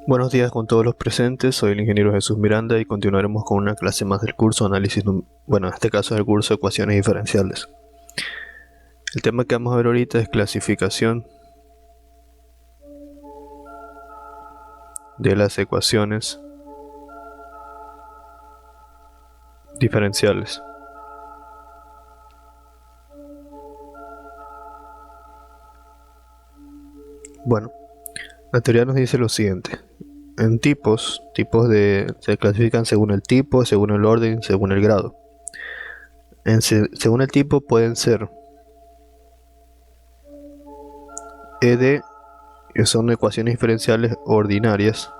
Buenos días con todos los presentes, soy el ingeniero Jesús Miranda y continuaremos con una clase más del curso análisis, en este caso es el curso de ecuaciones diferenciales. El tema que vamos a ver ahorita es clasificación de las ecuaciones diferenciales. Bueno, la teoría nos dice lo siguiente. En se clasifican según el tipo, según el orden, según el grado. Según el tipo pueden ser ED, que son ecuaciones diferenciales ordinarias.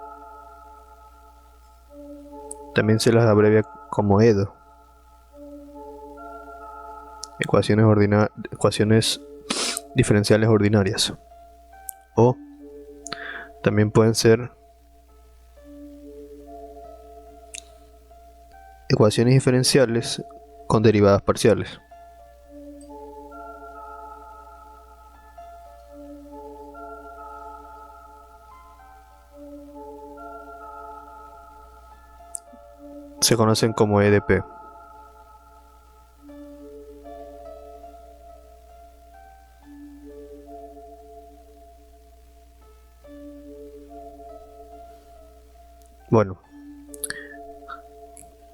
También se las abrevia como EDO. Ecuaciones diferenciales ordinarias. O también pueden ser ecuaciones diferenciales con derivadas parciales. Se conocen como EDP. Bueno,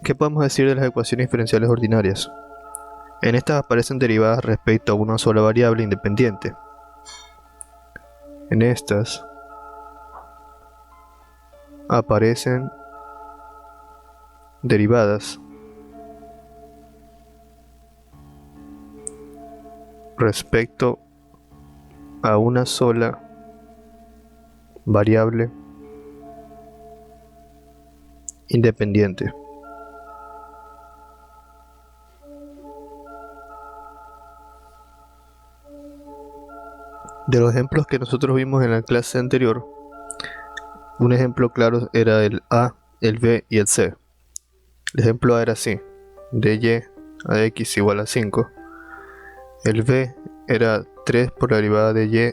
¿qué podemos decir de las ecuaciones diferenciales ordinarias? En estas aparecen derivadas respecto a una sola variable independiente. En estas aparecen derivadas respecto a una sola variable independiente. De los ejemplos que nosotros vimos en la clase anterior, un ejemplo claro era el A, el B y el C. El ejemplo A era así: dy a de x igual a 5. El B era 3 por la derivada de y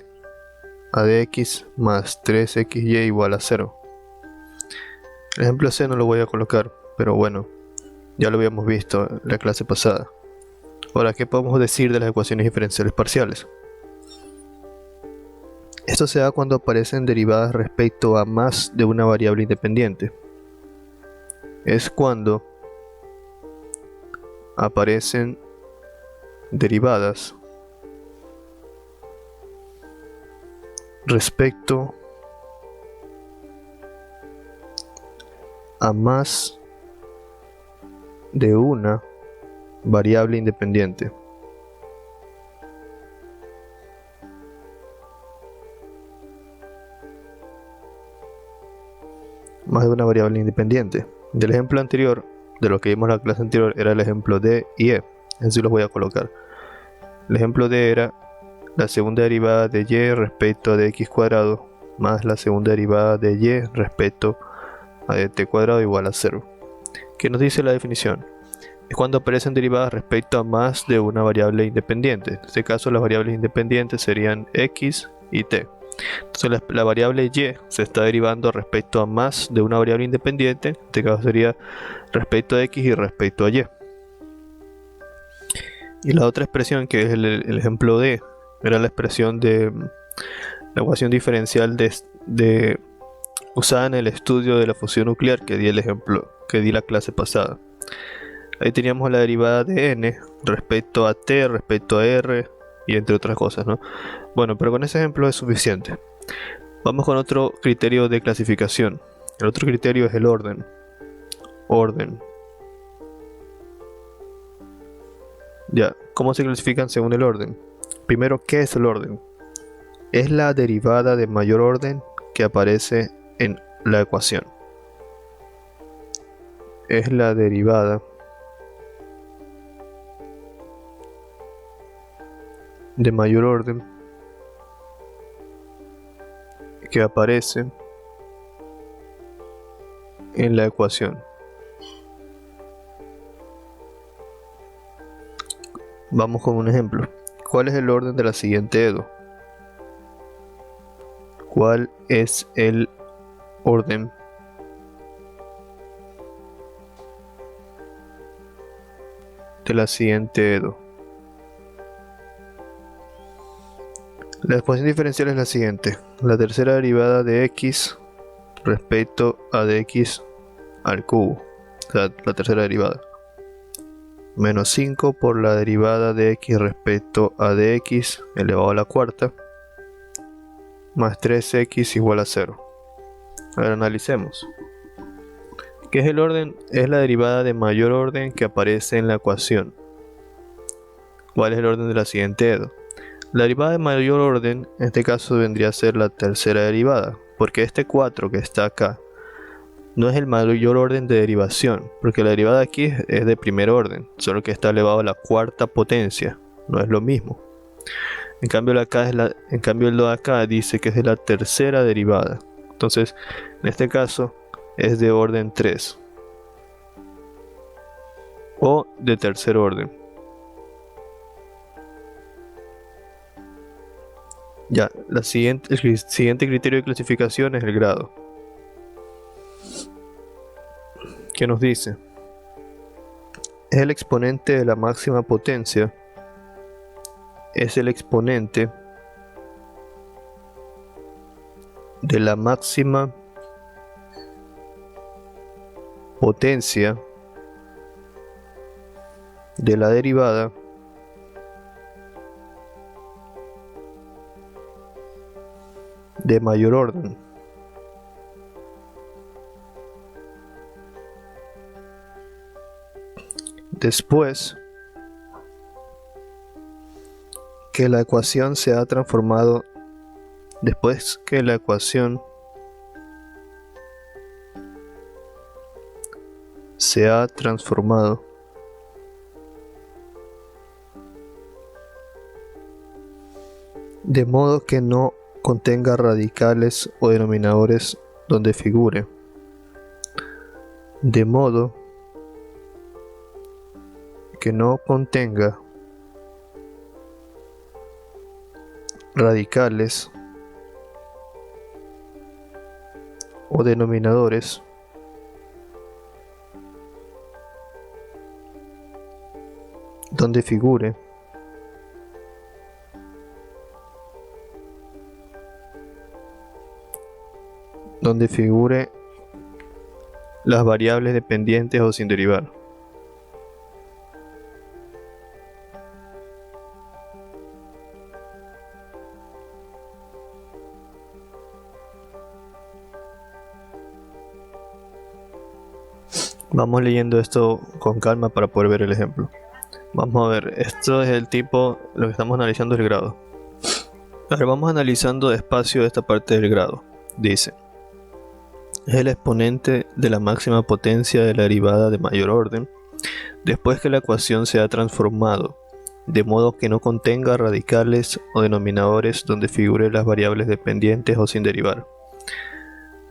a de x más 3xy igual a 0. El ejemplo C no lo voy a colocar, pero bueno, ya lo habíamos visto en la clase pasada. Ahora, ¿qué podemos decir de las ecuaciones diferenciales parciales? Esto se da cuando aparecen derivadas respecto a más de una variable independiente. Es cuando aparecen derivadas respecto a más de una variable independiente. Más de una variable independiente. Del ejemplo anterior, de lo que vimos en la clase anterior, era el ejemplo D y E. Así los voy a colocar. El ejemplo D era la segunda derivada de y respecto a dx cuadrado más la segunda derivada de y respecto a dt cuadrado igual a 0. ¿Qué nos dice la definición? Es cuando aparecen derivadas respecto a más de una variable independiente. En este caso las variables independientes serían x y t. Entonces la variable y se está derivando respecto a más de una variable independiente. En este caso sería respecto a x y respecto a y. Y la otra expresión, que es el ejemplo D, era la expresión de la ecuación diferencial usada en el estudio de la fusión nuclear que di el ejemplo, que di la clase pasada. Ahí teníamos la derivada de n respecto a t, respecto a r y entre otras cosas, ¿no? Bueno, pero con ese ejemplo es suficiente. Vamos con otro criterio de clasificación. El otro criterio es el orden. Ya, ¿cómo se clasifican según el orden? Primero, ¿qué es el orden? Es la derivada de mayor orden que aparece en la ecuación. Es la derivada de mayor orden que aparece en la ecuación. Vamos con un ejemplo. ¿Cuál es el orden de la siguiente EDO? ¿Cuál es el orden de la siguiente edo. La ecuación diferencial es la siguiente: la tercera derivada de x respecto a dx al cubo, o sea, la tercera derivada, menos 5 por la derivada de x respecto a dx elevado a la cuarta, más 3x igual a 0. A ver, analicemos. ¿Qué es el orden? Es la derivada de mayor orden que aparece en la ecuación. ¿Cuál es el orden de la siguiente edo? La derivada de mayor orden, en este caso vendría a ser la tercera derivada, porque este 4 que está acá no es el mayor orden de derivación, porque la derivada aquí es de primer orden, solo que está elevado a la cuarta potencia, no es lo mismo. En cambio, el de acá dice que es de la tercera derivada, entonces en este caso es de orden 3 o de tercer orden. Ya, el siguiente criterio de clasificación es el grado. ¿Qué nos dice? Es el exponente de la máxima potencia. Es el exponente de la máxima potencia de la derivada de mayor orden. Después que la ecuación se ha transformado, de modo que no contenga radicales o denominadores donde figure, de modo que no contenga radicales o denominadores donde figure las variables dependientes o sin derivar. Vamos leyendo esto con calma para poder ver el ejemplo. Vamos a ver, esto es el tipo, lo que estamos analizando es el grado. Ahora vamos analizando despacio esta parte del grado. Dice: es el exponente de la máxima potencia de la derivada de mayor orden, después que la ecuación se ha transformado, de modo que no contenga radicales o denominadores donde figuren las variables dependientes o sin derivar.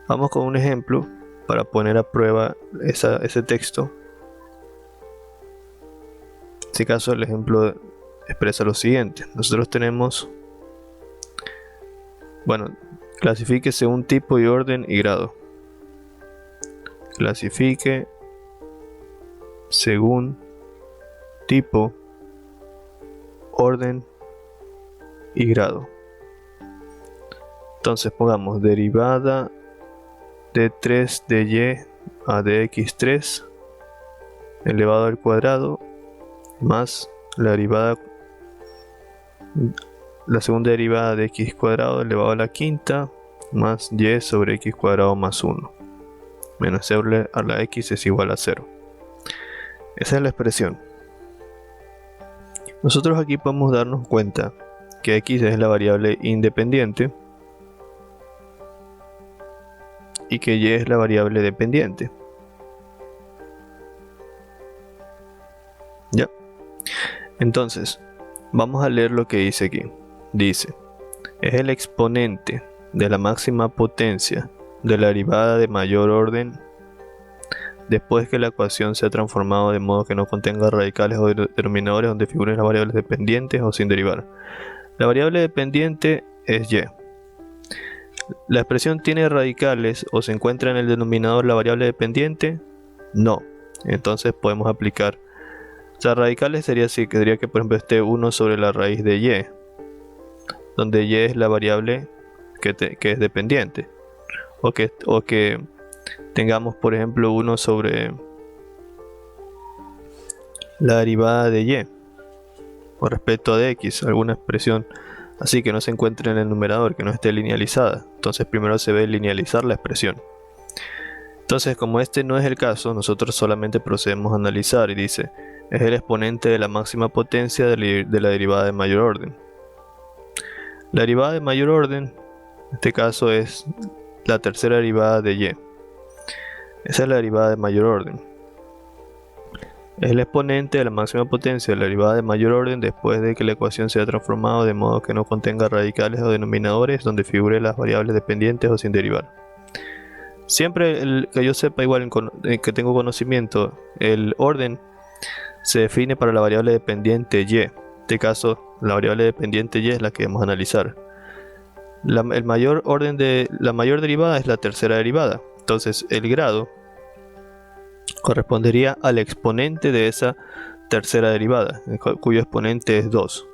Vamos con un ejemplo para poner a prueba ese texto. En este caso el ejemplo expresa lo siguiente: nosotros tenemos, clasifique según tipo y orden y grado. Clasifique según tipo, orden y grado. Entonces pongamos derivada de 3 de y a dx3 elevado al cuadrado más la segunda derivada de x cuadrado elevado a la quinta más y sobre x cuadrado más 1 menos c a la x es igual a 0. Esa es la expresión. Nosotros aquí podemos darnos cuenta que x es la variable independiente y que y es la variable dependiente. Ya. Entonces, vamos a leer lo que dice aquí. Dice: es el exponente de la máxima potencia de la derivada de mayor orden después que la ecuación se ha transformado de modo que no contenga radicales o denominadores donde figuren las variables dependientes o sin derivar. La variable dependiente es y. ¿La expresión tiene radicales o se encuentra en el denominador la variable dependiente? No. Entonces podemos aplicar. O sea, radicales sería así, que sería que por ejemplo esté 1 sobre la raíz de y, donde y es la variable que es dependiente. O que tengamos por ejemplo 1 sobre la derivada de y con respecto a dx, alguna expresión así que no se encuentre en el numerador, que no esté linealizada. Entonces primero se debe linealizar la expresión. Entonces, como este no es el caso, nosotros solamente procedemos a analizar y dice, es el exponente de la máxima potencia de la derivada de mayor orden. La derivada de mayor orden, en este caso es la tercera derivada de y. Esa es la derivada de mayor orden. Es el exponente de la máxima potencia de la derivada de mayor orden después de que la ecuación se haya transformado de modo que no contenga radicales o denominadores donde figuren las variables dependientes o sin derivar. Siempre que yo sepa, igual que tengo conocimiento, el orden se define para la variable dependiente y. En este caso, la variable dependiente y es la que vamos a analizar. El mayor orden de la mayor derivada es la tercera derivada. Entonces, el grado correspondería al exponente de esa tercera derivada, cuyo exponente es 2.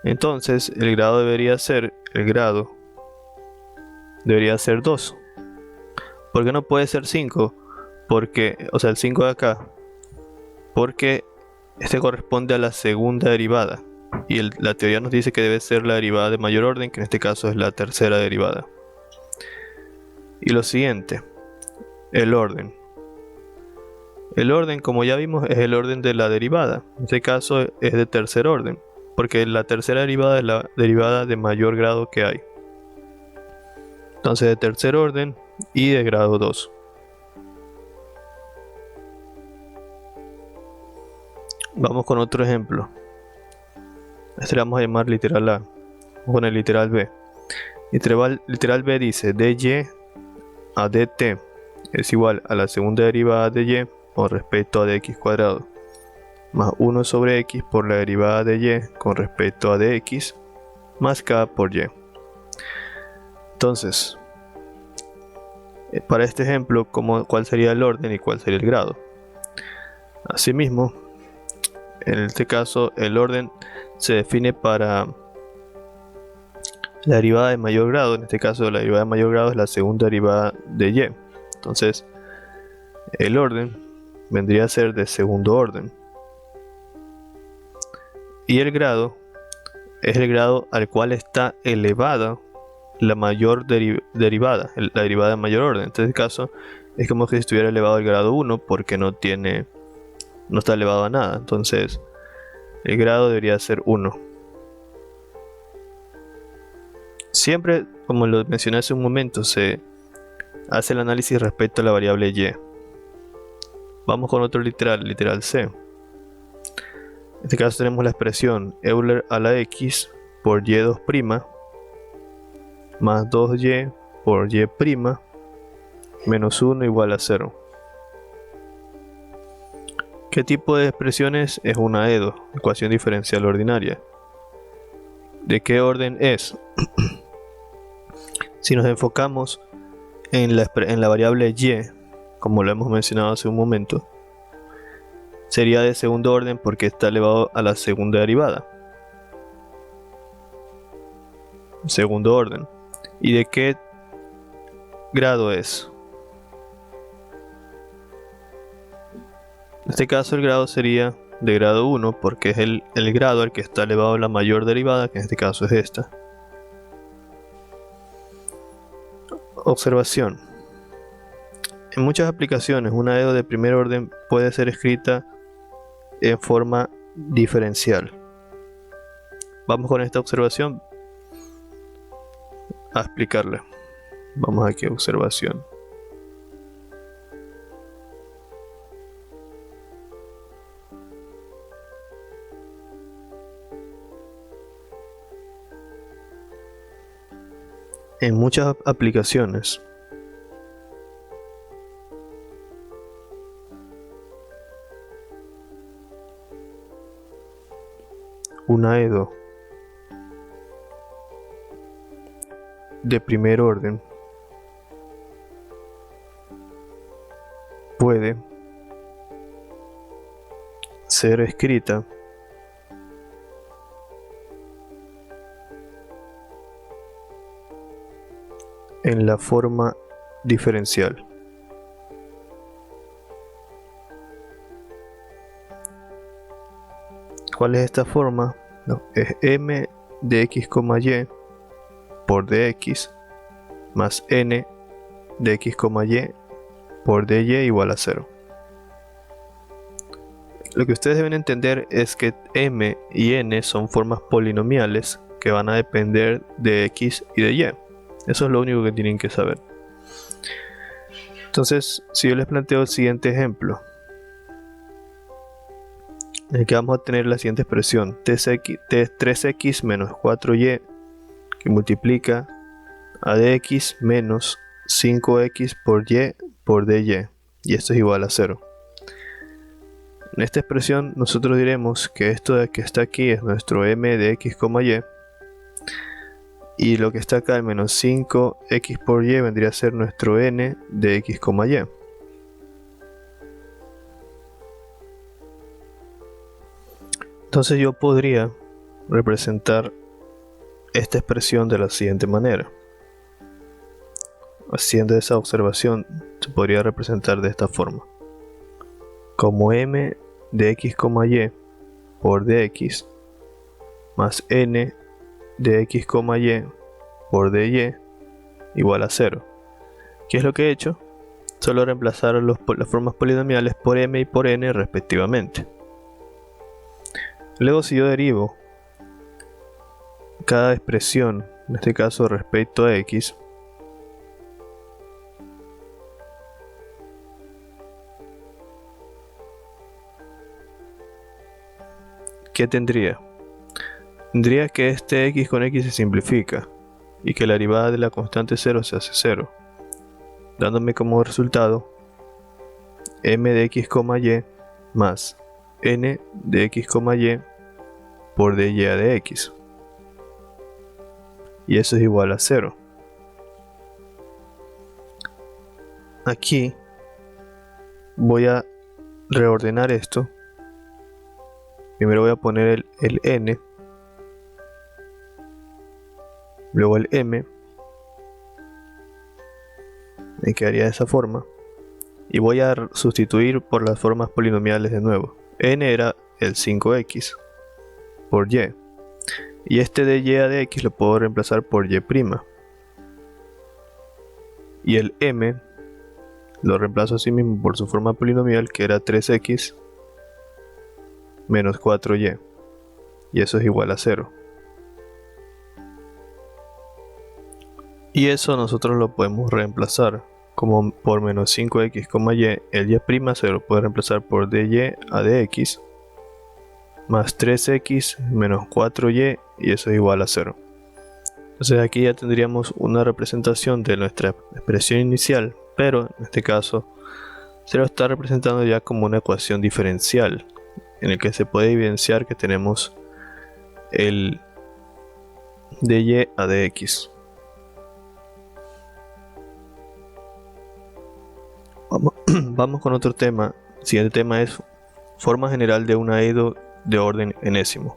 Entonces, el grado debería ser 2. ¿Por qué no puede ser 5? Porque, o sea, el 5 de acá, porque este corresponde a la segunda derivada y la teoría nos dice que debe ser la derivada de mayor orden, que en este caso es la tercera derivada. Y lo siguiente, el orden. El orden, como ya vimos, es el orden de la derivada. En este caso es de tercer orden, porque la tercera derivada es la derivada de mayor grado que hay. Entonces de tercer orden y de grado 2. Vamos con otro ejemplo. Este le vamos a llamar literal A. Vamos con el literal B. Literal B dice dy a dt es igual a la segunda derivada de y con respecto a dx cuadrado más 1 sobre x por la derivada de y con respecto a dx más k por y. Entonces, para este ejemplo, ¿cuál sería el orden y cuál sería el grado? Asimismo, en este caso el orden se define para la derivada de mayor grado. En este caso la derivada de mayor grado es la segunda derivada de y. Entonces el orden vendría a ser de segundo orden. Y el grado es el grado al cual está elevada la mayor derivada, la derivada de mayor orden. En este caso es como si estuviera elevado al grado 1 porque no está elevado a nada. Entonces el grado debería ser 1. Siempre, como lo mencioné hace un momento, se hace el análisis respecto a la variable y. Vamos con otro literal C. En este caso tenemos la expresión Euler a la x por y2' más 2y por y' menos 1 igual a 0. ¿Qué tipo de expresiones es una EDO, ecuación diferencial ordinaria? ¿De qué orden es? Si nos enfocamos en la variable y, como lo hemos mencionado hace un momento, sería de segundo orden porque está elevado a la segunda derivada. Segundo orden. ¿Y de qué grado es? En este caso el grado sería de grado 1 porque es el grado al que está elevado a la mayor derivada, que en este caso es esta. Observación. En muchas aplicaciones una EDO de primer orden puede ser escrita en forma diferencial. Vamos con esta observación a explicarla. Vamos aquí a observación. En muchas aplicaciones una EDO de primer orden puede ser escrita en la forma diferencial. ¿Cuál es esta forma? No, es m de x, y por dx más n de x, y por dy igual a 0. Lo que ustedes deben entender es que m y n son formas polinomiales que van a depender de x y de y. Eso es lo único que tienen que saber. Entonces, si yo les planteo el siguiente ejemplo, en el que vamos a tener la siguiente expresión, 3x menos 4y, que multiplica a dx menos 5x por y por dy, y esto es igual a 0. En esta expresión nosotros diremos que esto de que está aquí es nuestro m de x, y lo que está acá, el menos 5x por y, vendría a ser nuestro n de x, y. Entonces yo podría representar esta expresión de la siguiente manera. Haciendo esa observación, se podría representar de esta forma. Como m de x, y por dx más n de x, y por dy igual a 0. ¿Qué es lo que he hecho? Solo reemplazar las formas polinomiales por m y por n respectivamente. Luego, si yo derivo cada expresión, en este caso respecto a x, ¿qué tendría? Tendría que este x con x se simplifica y que la derivada de la constante 0 se hace 0, dándome como resultado m de x, y más n de x, y por dy de x, y eso es igual a 0. Aquí voy a reordenar esto. Primero voy a poner el n, luego el m, me quedaría de esa forma, y voy a sustituir por las formas polinomiales de nuevo. N era el 5x por y, y este de y a de x lo puedo reemplazar por y', y el m lo reemplazo así mismo por su forma polinomial, que era 3x menos 4y, y eso es igual a 0. Y eso nosotros lo podemos reemplazar como por menos 5x, y, el y' se lo puede reemplazar por dy a dx más 3x menos 4y, y eso es igual a 0. Entonces aquí ya tendríamos una representación de nuestra expresión inicial, pero en este caso se lo está representando ya como una ecuación diferencial, en el que se puede evidenciar que tenemos el dy a dx. Vamos con otro tema. El siguiente tema es forma general de un aedo de orden enésimo.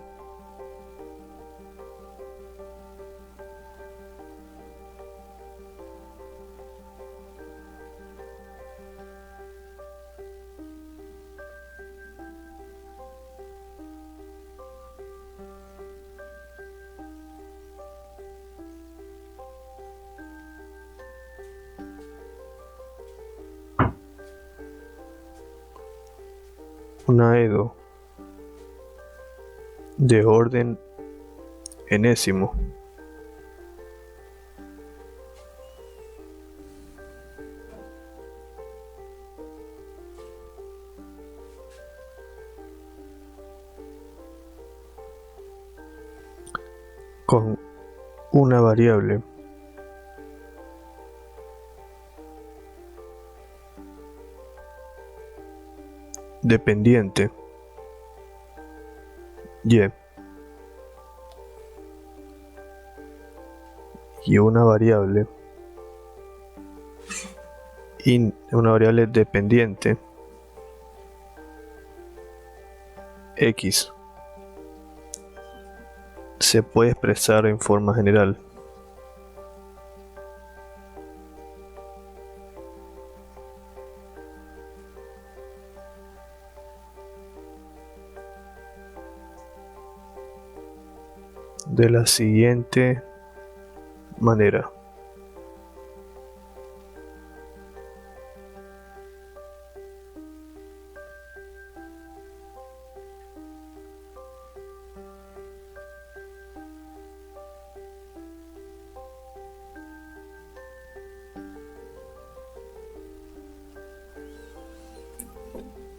Un aedo de orden enésimo con una variable dependiente y y una variable dependiente x se puede expresar en forma general de la siguiente manera.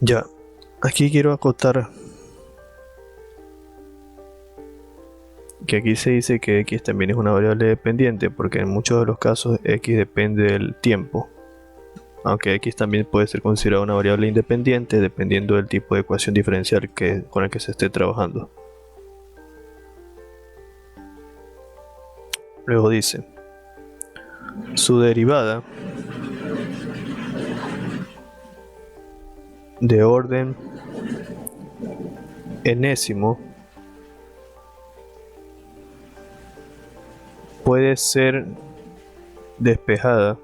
Ya, aquí quiero acotar que aquí se dice que x también es una variable dependiente, porque en muchos de los casos x depende del tiempo, aunque x también puede ser considerada una variable independiente dependiendo del tipo de ecuación diferencial con el que se esté trabajando. Luego dice, su derivada de orden enésimo puede ser despejada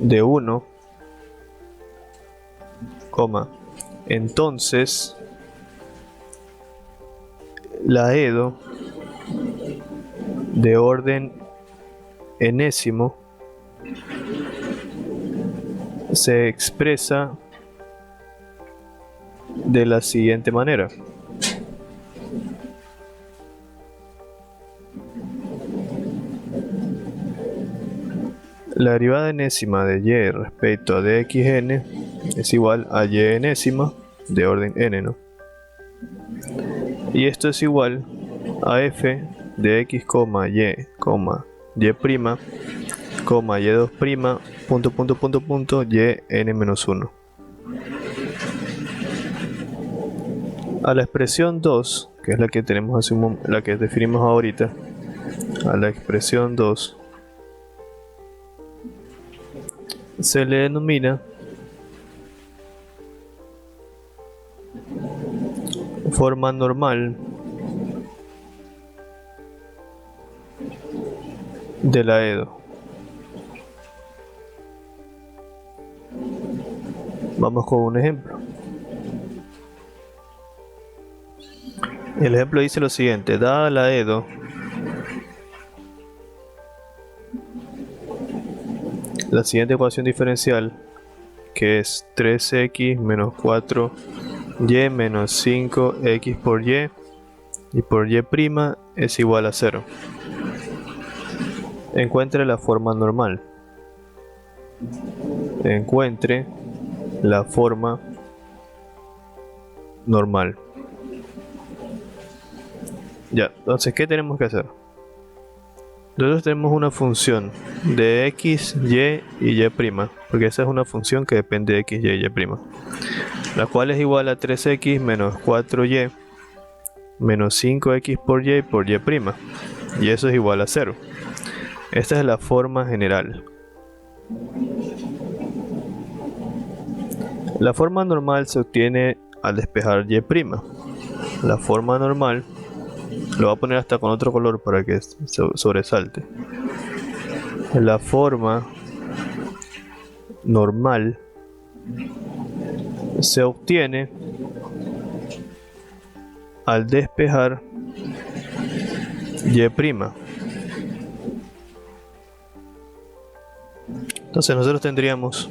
de 1, entonces la EDO de orden enésimo se expresa de la siguiente manera. La derivada enésima de y respecto a dxn es igual a y enésima de orden n, ¿no? Y esto es igual a f de x, y, y2', y n-1. A la expresión 2, que es la que tenemos la que definimos ahorita, a la expresión 2 se le denomina forma normal de la EDO. Vamos con un ejemplo. El ejemplo dice lo siguiente: dada la EDO, la siguiente ecuación diferencial, que es 3x menos 4y menos 5x por y por y' es igual a 0. Encuentre la forma normal. Encuentre la forma normal. Ya, entonces, ¿qué tenemos que hacer? Nosotros tenemos una función de x, y y y', porque esa es una función que depende de x, y y', la cual es igual a 3x menos 4y menos 5x por y por y', y eso es igual a 0. Esta es la forma general. La forma normal se obtiene al despejar y'. La forma normal, lo voy a poner hasta con otro color para que sobresalte. La forma normal se obtiene al despejar y'. Entonces nosotros tendríamos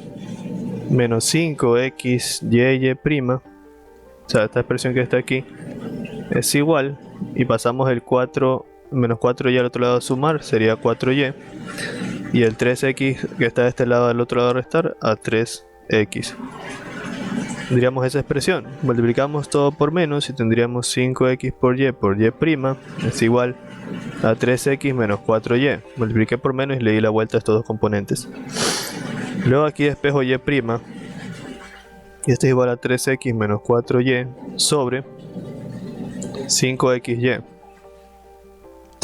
menos 5x y', o sea, esta expresión que está aquí es igual, y pasamos el 4 menos 4y al otro lado a sumar, sería 4y, y el 3x que está de este lado al otro lado a restar, a 3x. Tendríamos esa expresión, multiplicamos todo por menos y tendríamos 5x por y es igual a 3x menos 4y. Multipliqué por menos y le di la vuelta a estos dos componentes. Luego aquí despejo y', y esto es igual a 3x menos 4y sobre 5xy.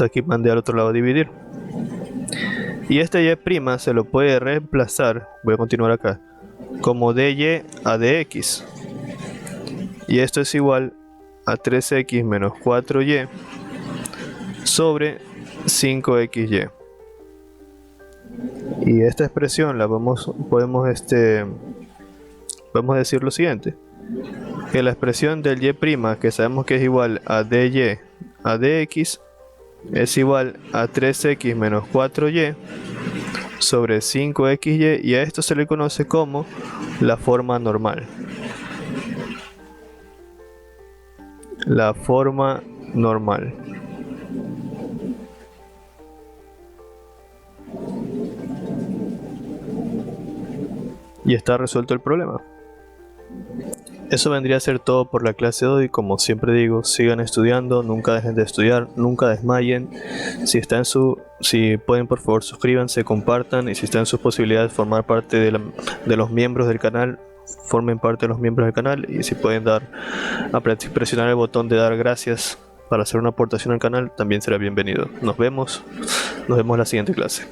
Esto aquí mandé al otro lado a dividir. Y este y' se lo puede reemplazar, voy a continuar acá, como dy a dx. Y esto es igual a 3x menos 4y sobre 5xy. Y esta expresión la podemos decir lo siguiente, que la expresión del y', que sabemos que es igual a dy a dx, es igual a 3x menos 4y sobre 5xy, y a esto se le conoce como la forma normal. La forma normal. Y está resuelto el problema. Eso vendría a ser todo por la clase de hoy. Como siempre digo, sigan estudiando, nunca dejen de estudiar, nunca desmayen. Si pueden, por favor, suscríbanse, compartan, y si está en sus posibilidades formar parte de los miembros del canal, formen parte de los miembros del canal. Y si pueden presionar el botón de dar gracias para hacer una aportación al canal, también será bienvenido. Nos vemos en la siguiente clase.